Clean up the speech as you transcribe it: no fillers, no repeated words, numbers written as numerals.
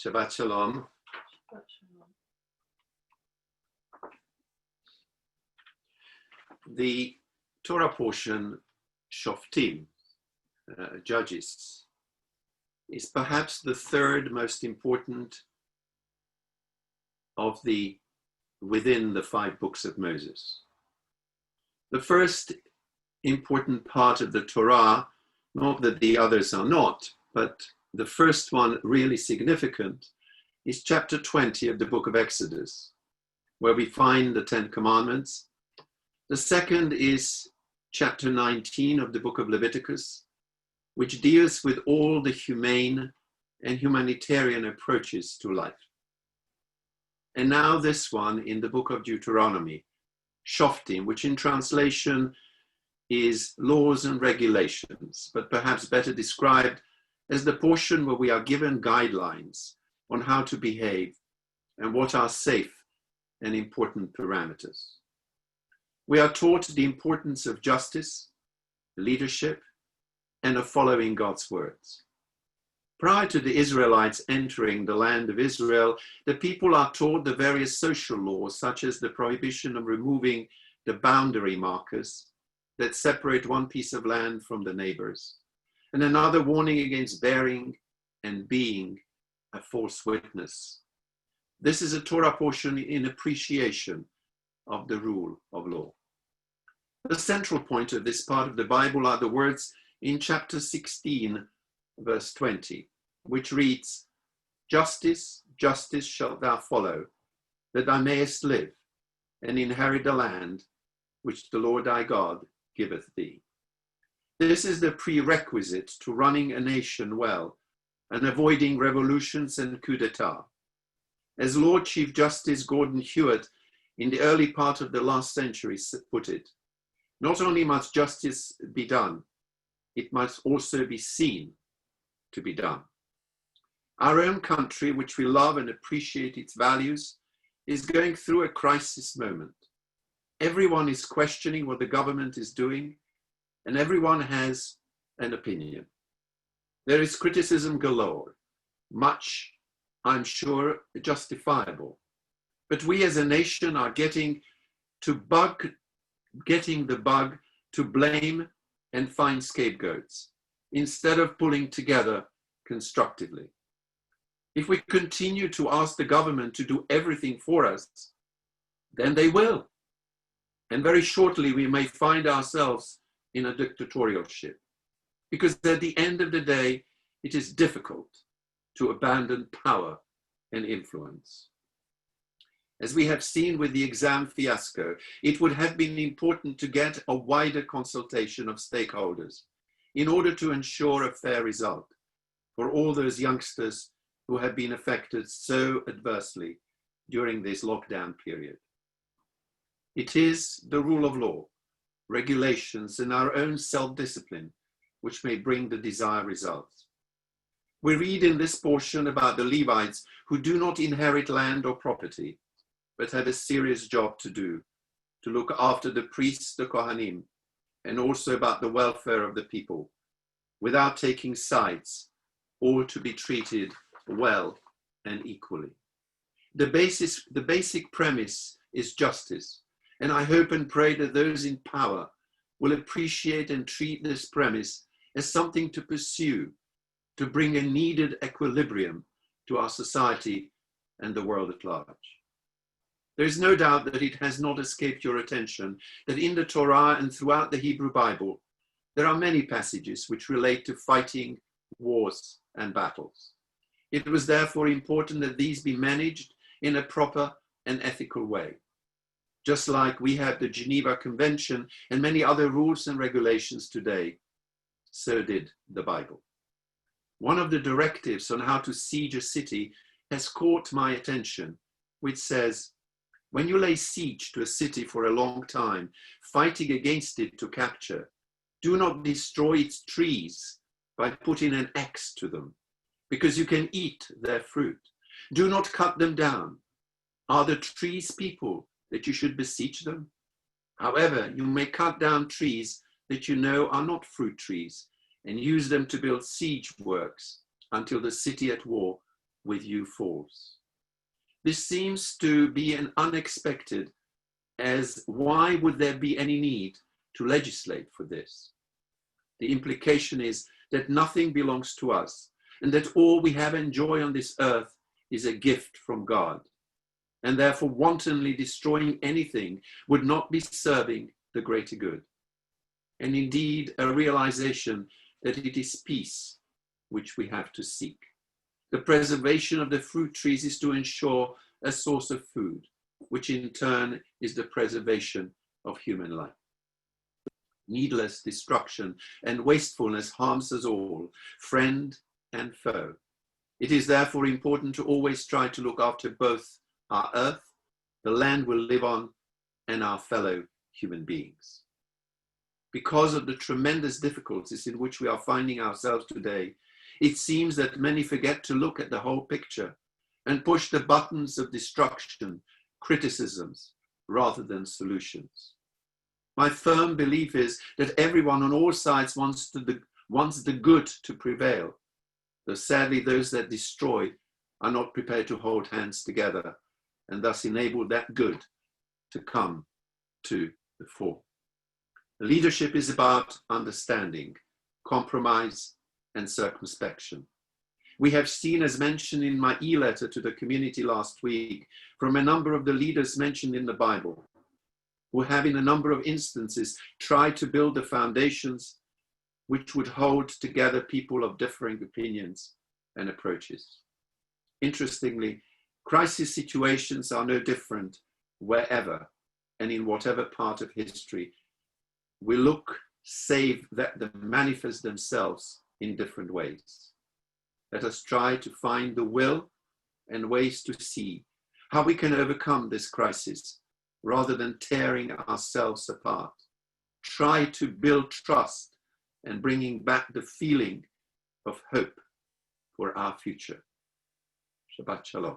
Shabbat Shalom. The Torah portion, Shoftim, Judges, is perhaps the third most important of within the 5 books of Moses. The first important part of the Torah, not that the others are not, but the first one really significant, is chapter 20 of the book of Exodus, where we find the 10 commandments. The second is chapter 19 of the book of Leviticus, which deals with all the humane and humanitarian approaches to life. And now this one in the book of Deuteronomy, Shoftim, which in translation is laws and regulations, but perhaps better described as the portion where we are given guidelines on how to behave and what are safe and important parameters. We are taught the importance of justice, leadership, and of following God's words. Prior to the Israelites entering the land of Israel, the people are taught the various social laws, such as the prohibition of removing the boundary markers that separate one piece of land from the neighbors, and another warning against bearing and being a false witness. This is a Torah portion in appreciation of the rule of law. The central point of this part of the Bible are the words in chapter 16, verse 20, which reads, "Justice, justice shalt thou follow, that thou mayest live and inherit the land which the Lord thy God giveth thee." This is the prerequisite to running a nation well and avoiding revolutions and coup d'etat. As Lord Chief Justice Gordon Hewitt in the early part of the last century put it, not only must justice be done, it must also be seen to be done. Our own country, which we love and appreciate its values, is going through a crisis moment. Everyone is questioning what the government is doing, and everyone has an opinion. There is criticism galore, much, I'm sure, justifiable. But we as a nation are getting the bug to blame and find scapegoats, instead of pulling together constructively. If we continue to ask the government to do everything for us, then they will. And very shortly we may find ourselves in a dictatorship. Because at the end of the day, it is difficult to abandon power and influence. As we have seen with the exam fiasco, it would have been important to get a wider consultation of stakeholders in order to ensure a fair result for all those youngsters who have been affected so adversely during this lockdown period. It is the rule of law, regulations, and our own self-discipline which may bring the desired results. We read in this portion about the Levites who do not inherit land or property, but have a serious job to do, to look after the priests, the Kohanim, and also about the welfare of the people, without taking sides, or to be treated well and equally. The basic premise is justice, and I hope and pray that those in power will appreciate and treat this premise as something to pursue, to bring a needed equilibrium to our society and the world at large. There is no doubt that it has not escaped your attention that in the Torah and throughout the Hebrew Bible, there are many passages which relate to fighting, wars, and battles. It was therefore important that these be managed in a proper and ethical way. Just like we have the Geneva Convention and many other rules and regulations today, so did the Bible. One of the directives on how to siege a city has caught my attention, which says, when you lay siege to a city for a long time, fighting against it to capture, do not destroy its trees by putting an axe to them, because you can eat their fruit. Do not cut them down. Are the trees people that you should besiege them? However, you may cut down trees that you know are not fruit trees and use them to build siege works until the city at war with you falls. This seems to be an unexpected, as why would there be any need to legislate for this? The implication is that nothing belongs to us, and that all we have and enjoy on this earth is a gift from God, and therefore wantonly destroying anything would not be serving the greater good, and indeed a realization that it is peace which we have to seek. The preservation of the fruit trees is to ensure a source of food, which in turn is the preservation of human life. Needless destruction and wastefulness harms us all, friend and foe. It is therefore important to always try to look after both our earth, the land we live on, and our fellow human beings. Because of the tremendous difficulties in which we are finding ourselves today, it seems that many forget to look at the whole picture and push the buttons of destruction, criticisms, rather than solutions. My firm belief is that everyone on all sides wants the good to prevail, though sadly those that destroy are not prepared to hold hands together and thus enable that good to come to the fore. Leadership is about understanding, compromise, and circumspection. We have seen, as mentioned in my e-letter to the community last week, from a number of the leaders mentioned in the Bible, who have in a number of instances tried to build the foundations which would hold together people of differing opinions and approaches. Interestingly, crisis situations are no different wherever and in whatever part of history we look, save that they manifest themselves in different ways. Let us try to find the will and ways to see how we can overcome this crisis rather than tearing ourselves apart. Try to build trust and bringing back the feeling of hope for our future. Shabbat Shalom.